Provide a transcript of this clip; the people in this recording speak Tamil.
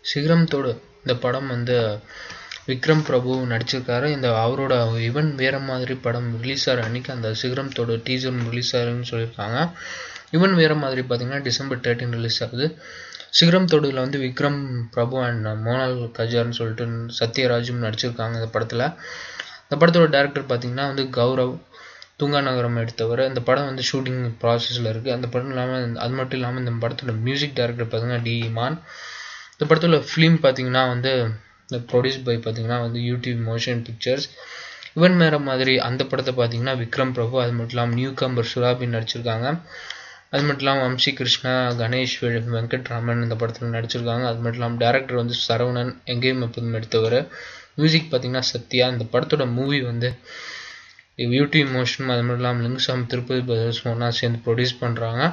சிகரம்தோடு இந்த படம் வந்து விக்ரம் பிரபு நடிச்சிருக்காரு. இந்த அவரோட இவன் வேற மாதிரி படம் ரிலீஸ் ஆகிற அன்னைக்கு அந்த சிகரம்தோடு டீசர் ரிலீஸ் ஆகுதுன்னு சொல்லியிருக்காங்க. இவன் வேற மாதிரி பார்த்தீங்கன்னா December 13 ரிலீஸ் ஆகுது. சிகரம்தோடுல வந்து விக்ரம் பிரபு அண்ட் மோனல் கஜார்னு சொல்லிட்டு சத்யராஜும் நடிச்சிருக்காங்க இந்த படத்தில். இந்த படத்தோட டேரக்டர் பார்த்தீங்கன்னா வந்து கௌரவ் தூங்கா நகரம் எடுத்தவர். இந்த படம் வந்து ஷூட்டிங் ப்ராசஸில் இருக்குது. அந்த படம் இல்லாமல் அது மட்டும் இல்லாமல் இந்த படத்தோட மியூசிக் டைரக்டர் பார்த்தீங்கன்னா டி இமான். இந்த படத்தோட ஃபிலிம் பார்த்தீங்கன்னா வந்து இந்த ப்ரொடியூஸ் பை பார்த்தீங்கன்னா வந்து யூடியூப் மோஷன் பிக்சர்ஸ். இவன் வேற மாதிரி அந்த படத்தை பார்த்தீங்கன்னா விக்ரம் பிரபு, அது மட்டும் இல்லாமல் நியூ கம்பர் சுராபி நடிச்சிருக்காங்க. அது மட்டும் இல்லாமல் வம்சி கிருஷ்ணா, கணேஷ், வெங்கட்ராமன் இந்த படத்தில் நடிச்சிருக்காங்க. அது மட்டும் இல்லாமல் டேரக்டர் வந்து சரவணன், எங்கேயும் எப்போதும் எடுத்தவர். மியூசிக் பார்த்தீங்கன்னா சத்யா. இந்த படத்தோட மூவி வந்து யூடியூப் மோஷன் அது மட்டும் இல்லாமல் லிங்குசாமி திருப்பதி பிரதர்ஸ் ஒன்றா சேர்ந்து ப்ரொடியூஸ் பண்ணுறாங்க.